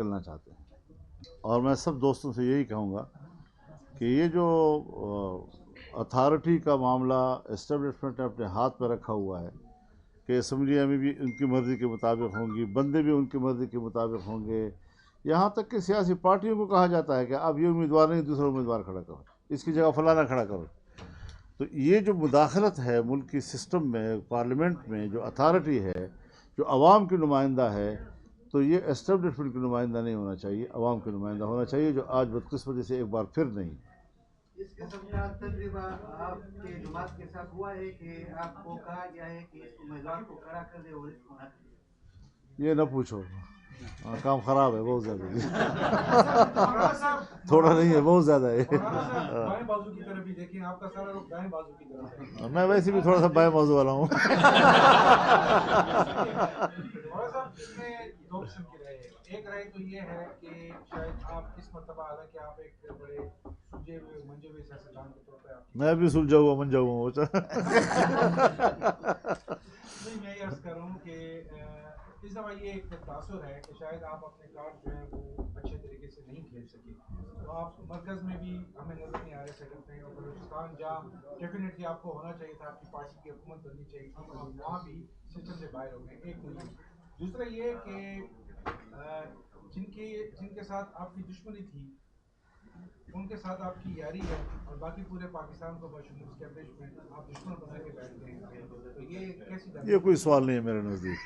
کرنا چاہتے ہیں، اور میں سب دوستوں سے یہی کہوں گا کہ یہ جو اتھارٹی کا معاملہ اسٹیبلشمنٹ نے اپنے ہاتھ پہ رکھا ہوا ہے کہ اسمبلیاں میں بھی ان کی مرضی کے مطابق ہوں گی، بندے بھی ان کی مرضی کے مطابق ہوں گے، یہاں تک کہ سیاسی پارٹیوں کو کہا جاتا ہے کہ اب یہ امیدوار نہیں دوسرا امیدوار کھڑا کرو، اس کی جگہ فلانا کھڑا کرو۔ تو یہ جو مداخلت ہے ملک کی سسٹم میں، پارلیمنٹ میں جو اتھارٹی ہے، جو عوام کی نمائندہ ہے، تو یہ اسٹیبلشمنٹ کی نمائندہ نہیں ہونا چاہیے، عوام کی نمائندہ ہونا چاہیے، جو آج بدقسمتی سے ایک بار پھر نہیں۔ اس قسم کا تجربہ آپ کے جماعت کے ساتھ ہوا ہے کہ آپ کو کہا گیا ہے کہ اس امیدوار کو کھڑا کر دے اور اس کو نہ کرے؟ یہ نہ پوچھو، کام خراب ہے بہت زیادہ، تھوڑا نہیں ہے، بہت زیادہ ہے۔ بائیں بازو کی طرف بھی دیکھیں، آپ کا سارا رخ دائیں بازو کی طرف ہے۔ میں ویسے بھی تھوڑا سا بائیں موضوع والا ہوں۔ صاحب اس میں دو قسم کی رائے ہے، ایک رائے تو یہ ہے کہ شاید آپ اس مرتبہ حالانکہ آپ ایک بڑے سلجھے ہوئے منجے ہوئے سیاستدان کے طور پہ میں بھی سلجھا ہوا منجا ہوا ہوں۔ نہیں، میں یہ عرض کر رہا ہوں کہ اس دفعہ یہ ایک تاثر ہے کہ شاید آپ اپنے کارڈ جو ہیں وہ اچھے طریقے سے نہیں کھیل سکے، تو آپ مرکز میں بھی ہمیں نظر نہیں آ رہے سیٹل نہیں، اور بلوچستان جہاں ڈیفینیٹلی آپ کو ہونا چاہیے تھا، آپ کی پارٹی کی حکومت بننی چاہیے تھی، آپ وہاں بھی سسٹم سے باہر ہو گئے۔ ایک تو یہ، دوسرا یہ کہ جن کے ساتھ آپ کی دشمنی تھی ان کے ساتھ آپ کی یاری ہے، اور باقی پورے پاکستان کو بشمول اسٹیبلشمنٹ آپ دشمن بنا کے بیٹھ گئے ہیں، تو یہ کیسی؟ یہ کوئی سوال نہیں ہے میرے نزدیک۔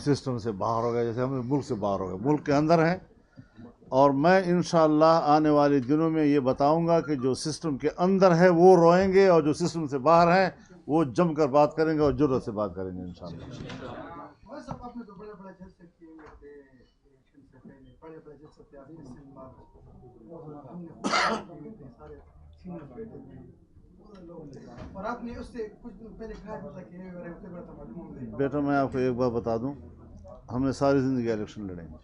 سسٹم سے باہر ہو گئے جیسے ہم ملک سے باہر ہو گئے، ملک کے اندر ہیں، اور میں انشاءاللہ آنے والے دنوں میں یہ بتاؤں گا کہ جو سسٹم کے اندر ہے وہ روئیں گے، اور جو سسٹم سے باہر ہیں وہ جم کر بات کریں گے اور جرأت سے بات کریں گے انشاءاللہ۔ آپ نے تو بڑے بڑے جلسے کیے ہوئے تھے الیکشن سے پہلے، بڑے بڑے جلسے تھے، ہم نے سارے سینئر بیٹھے تھے، اور آپ نے اس سے کچھ دن پہلے کہا تھا کہ بیٹا میں آپ کو ایک بات بتا دوں، ہم نے ساری زندگی الیکشن لڑے ہیں،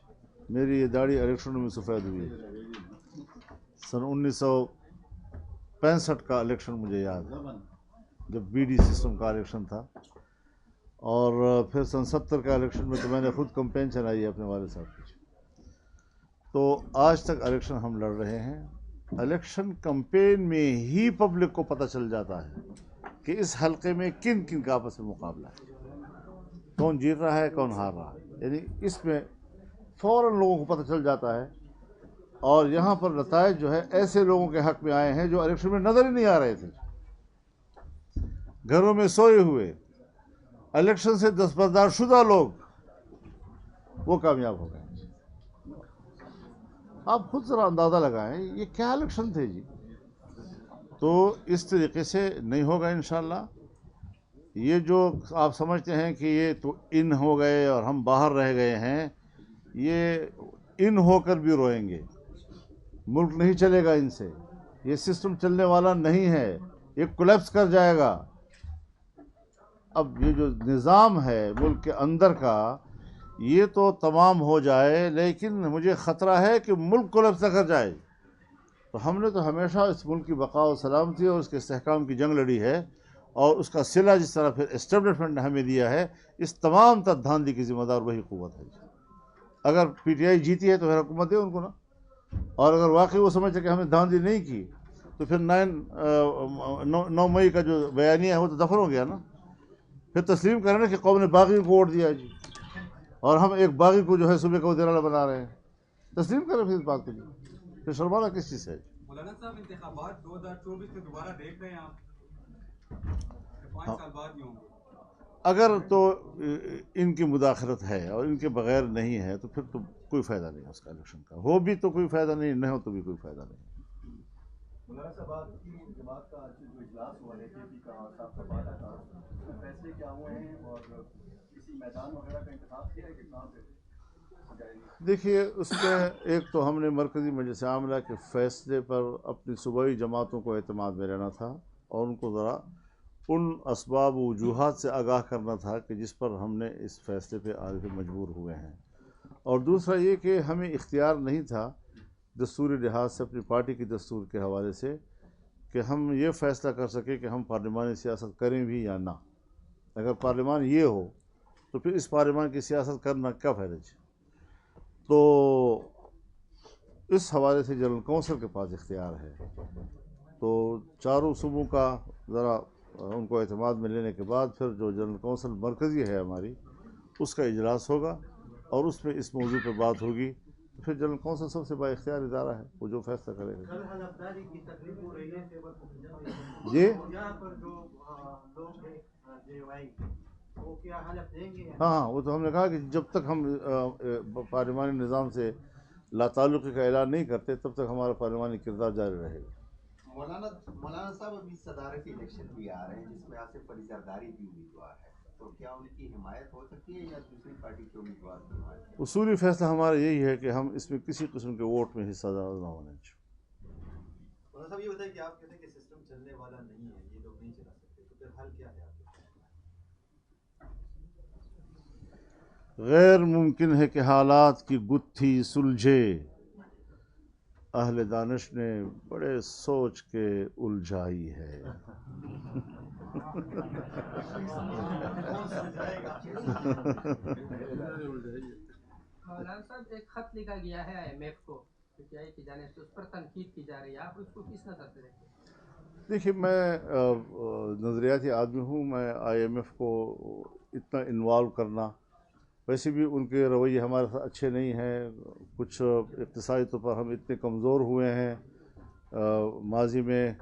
میری یہ داڑھی الیکشنوں میں سفید ہوئی ہے۔ سن 1965 کا الیکشن مجھے یاد ہے جب بی ڈی سسٹم کا الیکشن تھا، اور پھر سن 70 کا الیکشن میں تو میں نے خود کمپین چلائی ہے اپنے والد صاحب کی۔ تو آج تک الیکشن ہم لڑ رہے ہیں۔ الیکشن کمپین میں ہی پبلک کو پتہ چل جاتا ہے کہ اس حلقے میں کن کن کا آپس میں مقابلہ ہے، کون جیت رہا ہے کون ہار رہا ہے، یعنی اس میں فوراً لوگوں کو پتہ چل جاتا ہے، اور یہاں پر نتائج جو ہے ایسے لوگوں کے حق میں آئے ہیں جو الیکشن میں نظر ہی نہیں آ رہے تھے، گھروں میں سوئے ہوئے الیکشن سے دستبردار شدہ لوگ وہ کامیاب ہو گئے۔ آپ خود ذرا اندازہ لگائیں یہ کیا الیکشن تھے جی۔ تو اس طریقے سے نہیں ہوگا انشاءاللہ۔ یہ جو آپ سمجھتے ہیں کہ یہ تو ان ہو گئے اور ہم باہر رہ گئے ہیں، یہ ان ہو کر بھی روئیں گے، ملک نہیں چلے گا ان سے، یہ سسٹم چلنے والا نہیں ہے، یہ کولیپس کر جائے گا۔ اب یہ جو نظام ہے ملک کے اندر کا یہ تو تمام ہو جائے، لیکن مجھے خطرہ ہے کہ ملک کولیپس نہ کر جائے۔ تو ہم نے تو ہمیشہ اس ملک کی بقا و سلامتی اور اس کے استحکام کی جنگ لڑی ہے، اور اس کا صلہ جس طرح پھر اسٹیبلشمنٹ نے ہمیں دیا ہے، اس تمام تر دھاندلی کی ذمہ دار وہی قوت ہے۔ اگر پی ٹی آئی جیتی ہے تو پھر حکومت دے ان کو نا، اور اگر واقعی وہ سمجھتے کہ ہمیں دھاندلی نہیں کی تو پھر 9 مئی کا جو بیانیہ ہے وہ تو دفن ہو گیا نا۔ پھر تسلیم کریں نا کہ قوم نے باغی کو ووٹ دیا جی، اور ہم ایک باغی کو جو ہے صوبے کا وزیر اعلیٰ بنا رہے ہیں، تسلیم کریں پھر اس بات کو جی، پھر شرمانا کس چیز سے ہے؟ مولانا صاحب انتخابات 2024 میں دوبارہ دیکھ رہے ہیں آپ؟ 5 سال بعد ہی ہوں گے۔ اگر تو ان کی مداخلت ہے اور ان کے بغیر نہیں ہے تو پھر تو کوئی فائدہ نہیں ہے اس کا الیکشن کا، ہو بھی تو کوئی فائدہ نہیں، نہ ہو تو بھی کوئی فائدہ نہیں۔ مولانا صاحب آپ کی جماعت کا آج جو اجلاس ہوا ہے KP کا صاحب کا بارہ کا، اس میں فیصلے کیا ہوئے ہیں، اور کسی میدان وغیرہ کا انتخاب کیا ہے کہ کہاں پہ جائے گی؟ دیکھیے اس میں ایک تو ہم نے مرکزی مجلس عاملہ کے فیصلے پر اپنی صوبائی جماعتوں کو اعتماد میں لینا تھا، اور ان کو ذرا ان اسباب و وجوہات سے آگاہ کرنا تھا کہ جس پر ہم نے اس فیصلے پہ آج مجبور ہوئے ہیں، اور دوسرا یہ کہ ہمیں اختیار نہیں تھا دستوری لحاظ سے اپنی پارٹی کی دستور کے حوالے سے کہ ہم یہ فیصلہ کر سکیں کہ ہم پارلیمانی سیاست کریں بھی یا نہ۔ اگر پارلیمان یہ ہو تو پھر اس پارلیمان کی سیاست کرنا کیا فائدہ ہے؟ تو اس حوالے سے جنرل کونسل کے پاس اختیار ہے. تو چاروں صوبوں کا ذرا ان کو اعتماد میں لینے کے بعد پھر جو جنرل کونسل مرکزی ہے ہماری اس کا اجلاس ہوگا اور اس میں اس موضوع پہ بات ہوگی. پھر جنرل کونسل سب سے با اختیار ادارہ ہے, وہ جو فیصلہ کرے گا. کل حلفداری کی تقریب ہو رہی ہے جی یہاں پر جو لوگ ہیں JY وہ کیا حلف دیں گے؟ ہاں, وہ تو ہم نے کہا کہ جب تک ہم پارلیمانی نظام سے لا تعلقی کا اعلان نہیں کرتے تب تک ہمارا پارلیمانی کردار جاری رہے گا. مولانا صاحب ابھی صدارتی الیکشن بھی آ رہے ہیں جس میں آصف علی زرداری بھی امیدوار ہے, تو کیا ان کی حمایت ہو سکتی ہے یا دوسری پارٹی کے امیدوار کی حمایت؟ اصولی فیصلہ ہمارا یہی ہے کہ ہم اس میں کسی قسم کے ووٹ میں حصہ دار نہ ہونے چاہیے. مولانا صاحب یہ بتائیں کہ آپ کہتے ہیں کہ سسٹم چلنے والا نہیں ہے, یہ لوگ نہیں چلا سکتے, تو پھر حل کیا ہے آپ کے پاس؟ غیر ممکن ہے کہ حالات کی گتھی سلجھے, اہل دانش نے بڑے سوچ کے الجھائی ہے. مولانا صاحب ایک خط لکھا گیا ہے IMF کو PTI کی جانب سے, اس پر تنقید کی جا رہی ہے, آپ اس کو کس نظر سے دیکھتے ہیں؟ دیکھیے, میں نظریاتی آدمی ہوں, میں IMF کو اتنا انوالو کرنا, ویسے بھی ان کے رویے ہمارے ساتھ اچھے نہیں ہیں. کچھ اقتصادی طور پر ہم اتنے کمزور ہوئے ہیں ماضی میں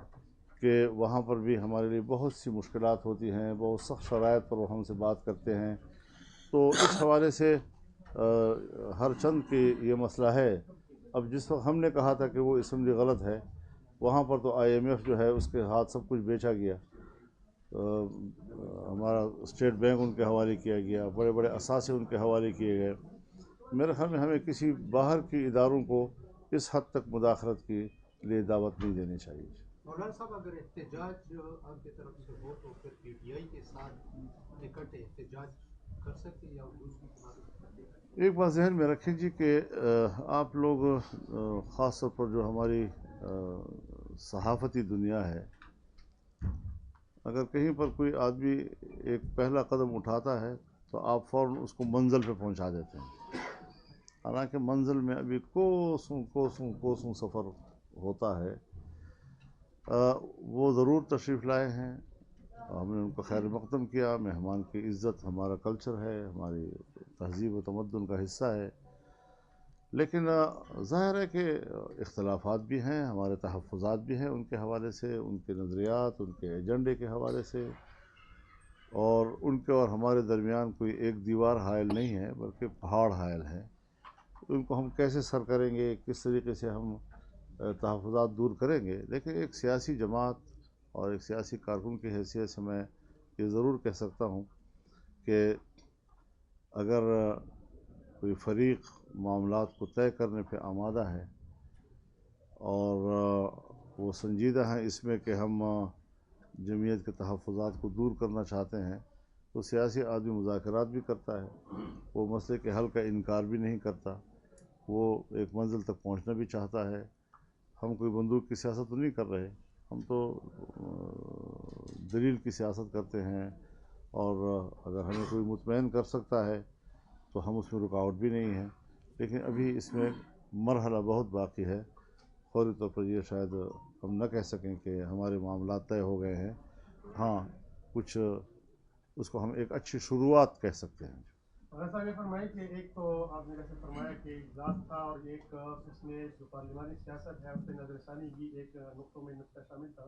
کہ وہاں پر بھی ہمارے لیے بہت سی مشکلات ہوتی ہیں, بہت سخت شرائط پر وہ ہم سے بات کرتے ہیں. تو اس حوالے سے ہر چند کی یہ مسئلہ ہے. اب جس وقت ہم نے کہا تھا کہ وہ اسمبلی غلط ہے, وہاں پر تو IMF جو ہے اس کے ہاتھ سب کچھ بیچا گیا, ہمارا اسٹیٹ بینک ان کے حوالے کیا گیا, بڑے بڑے اثاثے ان کے حوالے کیے گئے. میرے خیال میں ہمیں کسی باہر کی اداروں کو اس حد تک مداخلت کے لیے دعوت نہیں دینی چاہیے. مولانا صاحب اگر احتجاج آپ کی طرف سے ہو تو پھر PTI کے ساتھ اکٹھے احتجاج کر سکتے یا دوسری بات؟ ایک بات ذہن میں رکھیں جی کہ آپ لوگ خاص طور پر جو ہماری صحافتی دنیا ہے, اگر کہیں پر کوئی آدمی ایک پہلا قدم اٹھاتا ہے تو آپ فوراً اس کو منزل پہ پہنچا دیتے ہیں, حالانکہ منزل میں ابھی کوسوں سفر ہوتا ہے. وہ ضرور تشریف لائے ہیں, ہم نے ان کو خیر مقدم کیا. مہمان کی عزت ہمارا کلچر ہے, ہماری تہذیب و تمدن کا حصہ ہے. لیکن ظاہر ہے کہ اختلافات بھی ہیں, ہمارے تحفظات بھی ہیں ان کے حوالے سے, ان کے نظریات, ان کے ایجنڈے کے حوالے سے, اور ان کے اور ہمارے درمیان کوئی ایک دیوار حائل نہیں ہے بلکہ پہاڑ حائل ہے. ان کو ہم کیسے سر کریں گے, کس طریقے سے ہم تحفظات دور کریں گے. لیکن ایک سیاسی جماعت اور ایک سیاسی کارکن کی حیثیت سے میں یہ ضرور کہہ سکتا ہوں کہ اگر کوئی فریق معاملات کو طے کرنے پہ آمادہ ہے اور وہ سنجیدہ ہیں اس میں کہ ہم جمعیت کے تحفظات کو دور کرنا چاہتے ہیں, تو سیاسی آدمی مذاکرات بھی کرتا ہے, وہ مسئلے کے حل کا انکار بھی نہیں کرتا, وہ ایک منزل تک پہنچنا بھی چاہتا ہے. ہم کوئی بندوق کی سیاست تو نہیں کر رہے, ہم تو دلیل کی سیاست کرتے ہیں, اور اگر ہمیں کوئی مطمئن کر سکتا ہے تو ہم اس میں رکاوٹ بھی نہیں ہے. لیکن ابھی اس میں مرحلہ بہت باقی ہے. فوری طور پر یہ شاید ہم نہ کہہ سکیں کہ ہمارے معاملات طے ہو گئے ہیں. ہاں, کچھ اس کو ہم ایک اچھی شروعات کہہ سکتے ہیں. مولانا صاحب یہ فرمائیں کہ ایک تو آپ نے جیسے فرمایا کہ اجلاس تھا اور ایک اس میں جو پارلیمانی سیاست ہے اس پہ نظر ثانی کی ایک نقطوں میں نقطہ شامل تھا.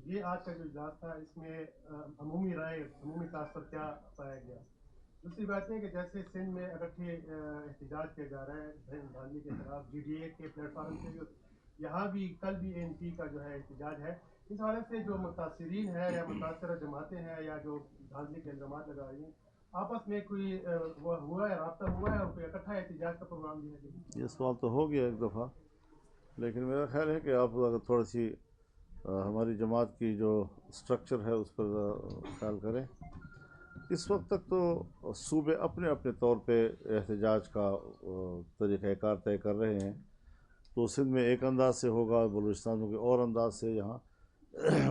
یہ آج کا جو اجلاس تھا اس میں عمومی رائے, عمومی تاثر کیا پایا گیا؟ دوسری بات یہ کہ جیسے سندھ میں اکٹھے احتجاج کیا جا رہا ہے دھاندلی کے خلاف GDA کے پلیٹ فارم سے, یہاں بھی کل بھی ANP کا جو ہے احتجاج ہے. اس حوالے سے جو متاثرین ہے یا متاثرہ جماعتیں ہیں یا جو دھاندلی کے الزامات لگا رہی ہیں, آپس میں کوئی ہوا ہے, رابطہ ہوا ہے اور کوئی اکٹھا احتجاج کا پروگرام بھی ہے؟ یہ سوال تو ہو گیا ایک دفعہ, لیکن میرا خیال ہے کہ آپ اگر تھوڑی سی ہماری جماعت کی جو اسٹرکچر ہے اس پر خیال کریں. اس وقت تک تو صوبے اپنے اپنے طور پہ احتجاج کا طریقہ کار طے کر رہے ہیں. تو سندھ میں ایک انداز سے ہوگا, بلوچستان میں کوئی اور انداز سے. یہاں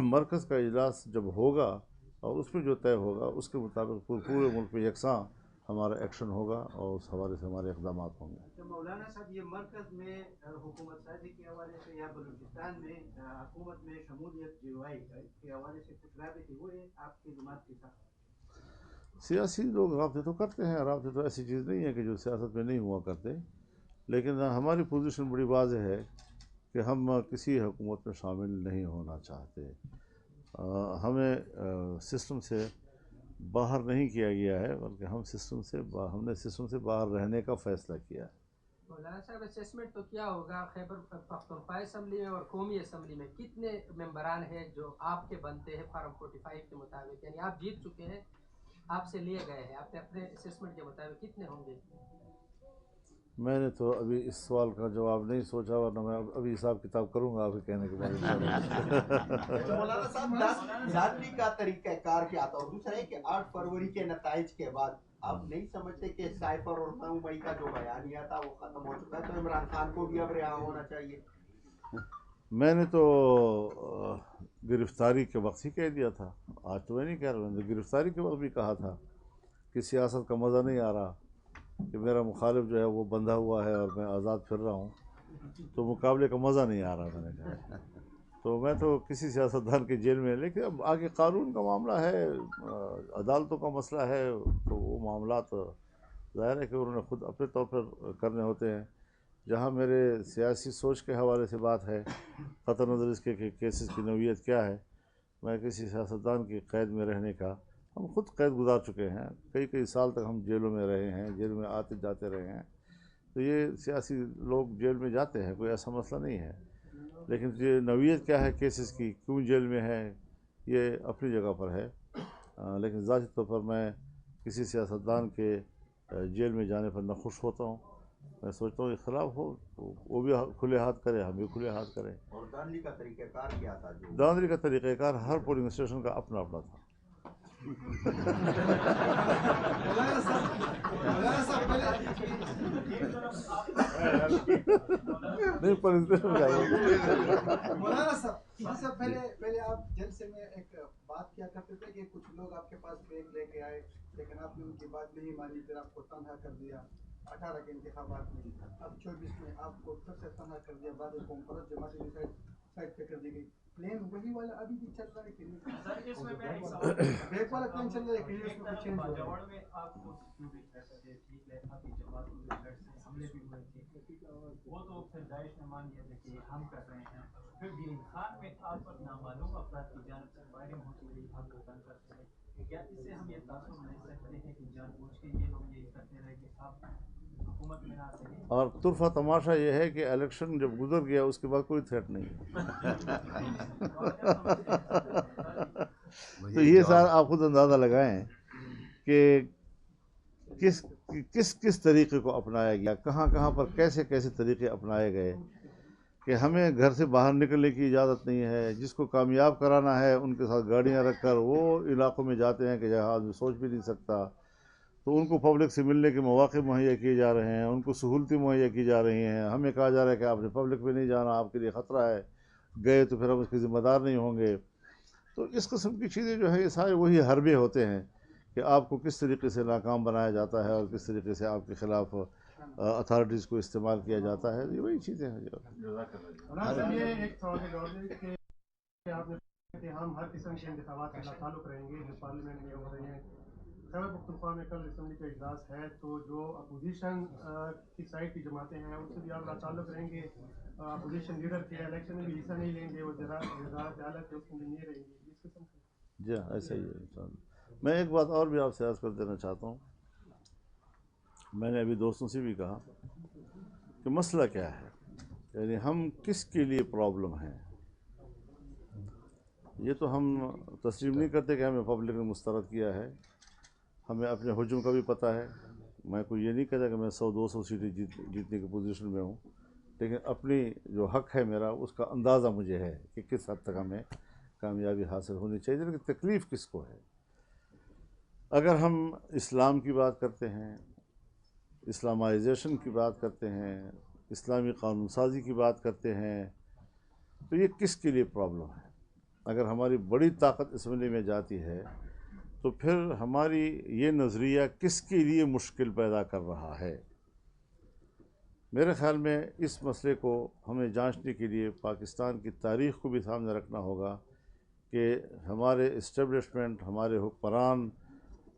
مرکز کا اجلاس جب ہوگا اور اس میں جو طے ہوگا اس کے مطابق پورے ملک میں یکساں ہمارا ایکشن ہوگا اور اس حوالے سے ہمارے اقدامات ہوں گے۔ تو مولانا صاحب یہ مرکز میں حکومت سازی کے حوالے سے یا بلوچستان میں حکومت میں شمولیت جلوائی کے حوالے سے کچھ رابطے ہوئے آپ کی جماعت کے ساتھ؟ سیاسی لوگ رابطے تو کرتے ہیں، رابطے تو ایسی چیز نہیں ہے کہ جو سیاست میں نہیں ہوا کرتے، لیکن ہماری پوزیشن بڑی واضح ہے کہ ہم کسی حکومت میں شامل نہیں ہونا چاہتے۔ ہمیں سسٹم سے باہر نہیں کیا گیا ہے، بلکہ ہم نے سسٹم سے باہر رہنے کا فیصلہ کیا ہے۔ مولانا صاحب اسیسمنٹ تو کیا ہوگا خیبر پختونخوا اسمبلی میں اور قومی اسمبلی میں کتنے ممبران ہیں جو آپ کے بنتے ہیں فارم 45 کے مطابق، یعنی آپ جیت چکے ہیں، آپ سے لیے گئے ہیں، آپ نے اپنے اسیسمنٹ کے مطابق کتنے ہوں گے؟ میں نے تو ابھی اس سوال کا جواب نہیں سوچا، ورنہ میں ابھی حساب کتاب کروں گا آپ کے کہنے کے بعد۔ مولانا صاحب 10 برادری کا طریقہ کار کیا تھا، اور دوسرا ہے کہ 8 فروری کے نتائج کے بعد آپ نہیں سمجھتے کہ سائفر اور 9 مئی کا جو بیانیہ تھا وہ ختم ہو چکا ہے، تو عمران خان کو بھی اب رہا ہونا چاہیے؟ میں نے تو گرفتاری کے وقت ہی کہہ دیا تھا، آج تو میں نہیں کہہ رہا، میں نے گرفتاری کے وقت بھی کہا تھا کہ سیاست کا مزہ نہیں آ رہا، کہ میرا مخالف جو ہے وہ بندھا ہوا ہے اور میں آزاد پھر رہا ہوں، تو مقابلے کا مزہ نہیں آ رہا، میں نے کہا۔ تو میں تو کسی سیاستدان کے جیل میں، لیکن اب آگے قانون کا معاملہ ہے، عدالتوں کا مسئلہ ہے، تو وہ معاملات ظاہر ہے کہ انہوں نے خود اپنے طور پر کرنے ہوتے ہیں۔ جہاں میرے سیاسی سوچ کے حوالے سے بات ہے، قطع نظر اس کے کہ کیسز کی نوعیت کیا ہے، میں کسی سیاستدان کی قید میں رہنے کا، ہم خود قید گزار چکے ہیں، کئی سال تک ہم جیلوں میں رہے ہیں، جیل میں آتے جاتے رہے ہیں، تو یہ سیاسی لوگ جیل میں جاتے ہیں، کوئی ایسا مسئلہ نہیں ہے، لیکن یہ نوعیت کیا ہے کیسز کی، کیوں جیل میں ہے، یہ اپنی جگہ پر ہے، لیکن ذاتی طور پر میں کسی سیاستدان کے جیل میں جانے پر نہ خوش ہوتا ہوں، میں سوچتا ہوں اختلاف ہو تو وہ بھی کھلے ہاتھ کرے، ہم بھی کھلے ہاتھ کریں۔ اور دانلی کا طریقہ کار کیا تھا؟ جو دھاندلی کا طریقہ کار ہر پولنگ اسٹیشن کا اپنا اپنا تھا۔ نہیں پولنگ اسٹیشن کا مولانا صاحب اس سے پہلے آپ جلسے میں ایک بات کیا کرتے تھے کہ کچھ لوگ آپ کے پاس بیگ لے کے آئے، لیکن آپ نے ان کی بات نہیں مانی، پھر آپ کو تنہا کر دیا 18 کے انتخابات میں، اب 24 میں آپ کو پھر سے تنہا کر دیا، بعد میں کانفرنس جماعت سائڈ پہ کر دی گئی۔ پلان وہی والا ابھی بھی چل رہا ہے کہ نہیں؟ سر اس میں ایک سوال بیگ والا پلان چل رہا ہے کہ اس میں کچھ چینج ہوا ہے؟ جوڑ میں آپ کو ٹھیک ہے، آپ کی جماعت سے حملے بھی ہوئے تھے، وہ تو پھر داعش نے مان لیا تھا کہ ہم کر رہے ہیں، پھر دین خان میں آپ پر نامعلوم افراد کی جانب سے فائرنگ ہوتی رہی، آپ کو تنگ کرتے رہے، کیا اس سے ہم یہ تاثر لے سکتے ہیں کہ جان بوجھ کے یہ لوگ یہ کرتے رہے کہ آپ حکومت میں نہ رہے؟ اور طرفہ تماشا یہ ہے کہ الیکشن جب گزر گیا اس کے بعد کوئی تھریٹ نہیں تو یہ سارا آپ خود اندازہ لگائیں کہ کس طریقے کو اپنایا گیا، کہاں پر کیسے طریقے اپنائے گئے، کہ ہمیں گھر سے باہر نکلنے کی اجازت نہیں ہے، جس کو کامیاب کرانا ہے ان کے ساتھ گاڑیاں رکھ کر وہ علاقوں میں جاتے ہیں کہ جہاں آدمی سوچ بھی نہیں سکتا، تو ان کو پبلک سے ملنے کے مواقع مہیا کیے جا رہے ہیں، ان کو سہولتیں مہیا کی جا رہی ہیں، ہمیں کہا جا رہا ہے کہ آپ نے پبلک میں نہیں جانا، آپ کے لیے خطرہ ہے، گئے تو پھر ہم اس کے ذمہ دار نہیں ہوں گے۔ تو اس قسم کی چیزیں جو ہے یہ سارے وہی حربے ہوتے ہیں کہ آپ کو کس طریقے سے ناکام بنایا جاتا ہے اور کس طریقے سے آپ کے خلاف اتھارٹیز کو استعمال کیا جاتا ہے، یہ وہی چیزیں ہیں جو یہ ایک سوال کے جواب دیں کہ آپ نے کہ ہم ہر قسم کے انتخابات کے تعلق رہیں گے جو پارلیمنٹ میں ہو رہے ہیں۔ خیبر پختونخوا میں کل اسمبلی کا اجلاس ہے، تو جو اپوزیشن کی سائڈ کی جماعتیں ہیں ان سے بھی آپ تعلق رہیں گے، اپوزیشن لیڈر کے الیکشن میں بھی حصہ نہیں لیں گے، وہ وزارت حالت ہے اس میں بھی نہیں رہیں گے، اس قسم سے؟ جی ہاں ایسا ہی ہے انشاءاللہ۔ میں ایک بات اور بھی آپ سے عرض کر دینا چاہتا ہوں، میں نے ابھی دوستوں سے بھی کہا کہ مسئلہ کیا ہے، یعنی ہم کس کے لیے پرابلم ہیں، یہ تو ہم تسلیم نہیں کرتے کہ ہمیں پبلک نے مسترد کیا ہے، ہمیں اپنے حجم کا بھی پتہ ہے، میں کوئی یہ نہیں کہتا کہ میں 100-200 سیٹیں جیتنے کی پوزیشن میں ہوں، لیکن اپنی جو حق ہے میرا اس کا اندازہ مجھے ہے کہ کس حد تک ہمیں کامیابی حاصل ہونی چاہیے، لیکن تکلیف کس کو ہے۔ اگر ہم اسلام کی بات کرتے ہیں، اسلامائزیشن کی بات کرتے ہیں، اسلامی قانون سازی کی بات کرتے ہیں، تو یہ کس کے لیے پرابلم ہے؟ اگر ہماری بڑی طاقت اسمبلی میں جاتی ہے تو پھر ہماری یہ نظریہ کس کے لیے مشکل پیدا کر رہا ہے؟ میرے خیال میں اس مسئلے کو ہمیں جانچنے کے لیے پاکستان کی تاریخ کو بھی سامنے رکھنا ہوگا کہ ہمارے اسٹیبلشمنٹ، ہمارے حکمران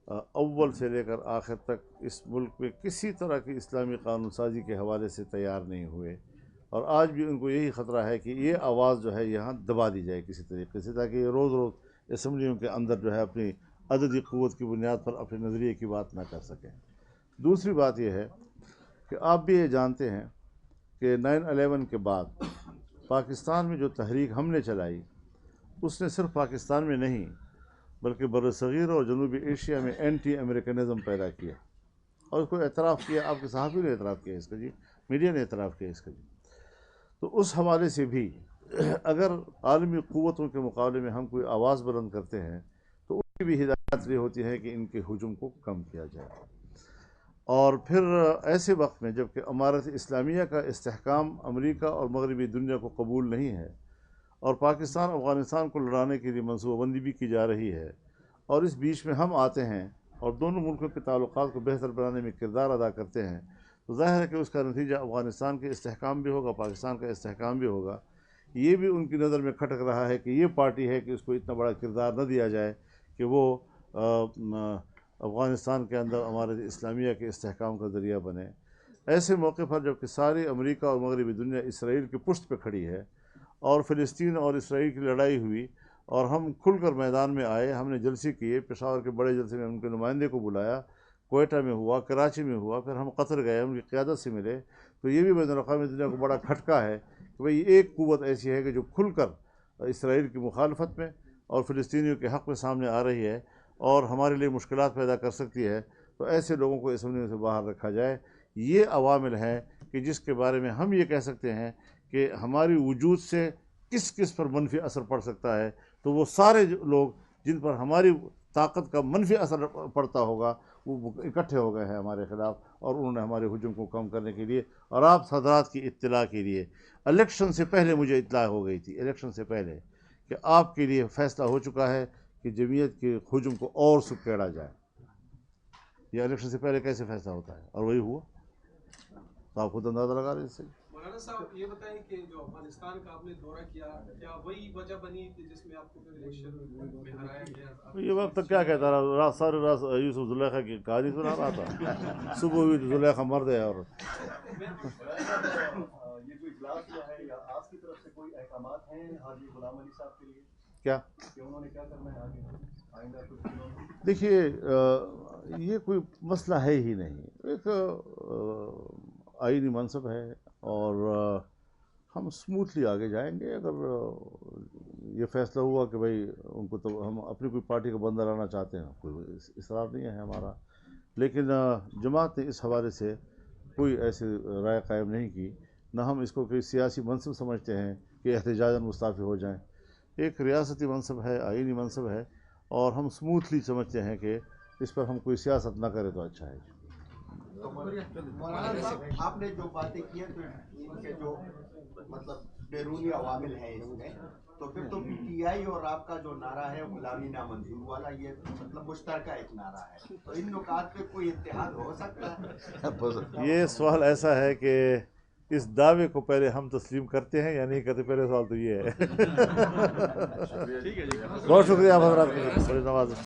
اول سے لے کر آخر تک اس ملک میں کسی طرح کی اسلامی قانون سازی کے حوالے سے تیار نہیں ہوئے، اور آج بھی ان کو یہی خطرہ ہے کہ یہ آواز جو ہے یہاں دبا دی جائے کسی طریقے سے، تاکہ یہ روز روز اسمبلیوں کے اندر جو ہے اپنی عددی قوت کی بنیاد پر اپنے نظریے کی بات نہ کر سکیں۔ دوسری بات یہ ہے کہ آپ بھی یہ جانتے ہیں کہ 9/11 کے بعد پاکستان میں جو تحریک ہم نے چلائی، اس نے صرف پاکستان میں نہیں بلکہ برصغیر اور جنوبی ایشیا میں اینٹی امریکنزم پیدا کیا، اور اس کو اعتراف کیا، آپ کے صحافی نے اعتراف کیا اس کا جی، میڈیا نے اعتراف کیا اس کا جی۔ تو اس حوالے سے بھی اگر عالمی قوتوں کے مقابلے میں ہم کوئی آواز بلند کرتے ہیں تو ان کی بھی ہدایت یہ ہوتی ہے کہ ان کے ہجوم کو کم کیا جائے، اور پھر ایسے وقت میں جب کہ امارت اسلامیہ کا استحکام امریکہ اور مغربی دنیا کو قبول نہیں ہے، اور پاکستان افغانستان کو لڑانے کے لیے منصوبہ بندی بھی کی جا رہی ہے، اور اس بیچ میں ہم آتے ہیں اور دونوں ملکوں کے تعلقات کو بہتر بنانے میں کردار ادا کرتے ہیں، تو ظاہر ہے کہ اس کا نتیجہ افغانستان کے استحکام بھی ہوگا، پاکستان کا استحکام بھی ہوگا۔ یہ بھی ان کی نظر میں کھٹک رہا ہے کہ یہ پارٹی ہے کہ اس کو اتنا بڑا کردار نہ دیا جائے کہ وہ افغانستان کے اندر امارت اسلامیہ کے استحکام کا ذریعہ بنے۔ ایسے موقع پر جب کہ ساری امریکہ اور مغربی دنیا اسرائیل کی پشت پہ کھڑی ہے، اور فلسطین اور اسرائیل کی لڑائی ہوئی اور ہم کھل کر میدان میں آئے، ہم نے جلسے کیے، پشاور کے بڑے جلسے میں ان کے نمائندے کو بلایا، کوئٹہ میں ہوا، کراچی میں ہوا، پھر ہم قطر گئے، ان کی قیادت سے ملے، تو یہ بھی بین الاقوامی دنیا کو بڑا کھٹکا ہے کہ بھئی ایک قوت ایسی ہے کہ جو کھل کر اسرائیل کی مخالفت میں اور فلسطینیوں کے حق میں سامنے آ رہی ہے اور ہمارے لیے مشکلات پیدا کر سکتی ہے، تو ایسے لوگوں کو اسمبلی سے باہر رکھا جائے۔ یہ عوامل ہیں کہ جس کے بارے میں ہم یہ کہہ سکتے ہیں کہ ہماری وجود سے کس کس پر منفی اثر پڑ سکتا ہے، تو وہ سارے لوگ جن پر ہماری طاقت کا منفی اثر پڑتا ہوگا وہ اکٹھے ہو گئے ہیں ہمارے خلاف، اور انہوں نے ہمارے ہجوم کو کم کرنے کے لیے۔ اور آپ حضرات کی اطلاع کے لیے، الیکشن سے پہلے مجھے اطلاع ہو گئی تھی، الیکشن سے پہلے، کہ آپ کے لیے فیصلہ ہو چکا ہے کہ جمعیت کے ہجوم کو اور سکیڑا جائے۔ یہ الیکشن سے پہلے کیسے فیصلہ ہوتا ہے، اور وہی ہوا، تو آپ خود اندازہ لگا رہے اس سے۔ مولانا صاحب یہ بتائیں کہ جو افغانستان کا آپ نے دورہ کیا، کیا وہی وجہ بنی تھی جس میں آپ کو پھر الیکشن میں ہرایا گیا؟ یہ وقت تک کیا کہتا رہا، رات سارے رات یوسف زلیخا کی کہانی سنا رہا تھا، صبح ہوئی تو زلیخا مرد ہے۔ اور یہ جو اجلاس ہوا ہے، یا آپ کی طرف سے کوئی احکامات ہیں حاجی غلام علی صاحب کے لیے کیا کہ انہوں نے کیا کرنا ہے آگے آئندہ کچھ دنوں میں؟ دیکھیے، یہ کوئی مسئلہ ہے ہی نہیں، ایک آئینی منصب ہے، اور ہم اسموتھلی آگے جائیں گے۔ اگر یہ فیصلہ ہوا کہ بھئی ان کو، تو ہم اپنی کوئی پارٹی کا بندہ لانا چاہتے ہیں، کوئی اصرار نہیں ہے ہمارا، لیکن جماعت نے اس حوالے سے کوئی ایسی رائے قائم نہیں کی، نہ ہم اس کو کوئی سیاسی منصب سمجھتے ہیں کہ احتجاجاً مستعفی ہو جائیں۔ ایک ریاستی منصب ہے، آئینی منصب ہے، اور ہم اسموتھلی سمجھتے ہیں کہ اس پر ہم کوئی سیاست نہ کرے تو اچھا ہے۔ مولانا صاحب، آپ نے جو باتیں کی ہیں تو ان کے جو مطلب بیرونی عوامل ہیں اس میں، تو پھر تو پی ٹی آئی اور آپ کا جو نعرہ ہے غلامی نامنظور والا، یہ مطلب مشترکہ ایک نعرہ ہے، تو ان نکات پہ کوئی اتحاد ہو سکتا ہے؟ یہ سوال ایسا ہے کہ اس دعوے کو پہلے ہم تسلیم کرتے ہیں یا نہیں کرتے، پہلے سوال تو یہ ہے۔ بہت شکریہ آپ حضرات کا، بڑی نوازش۔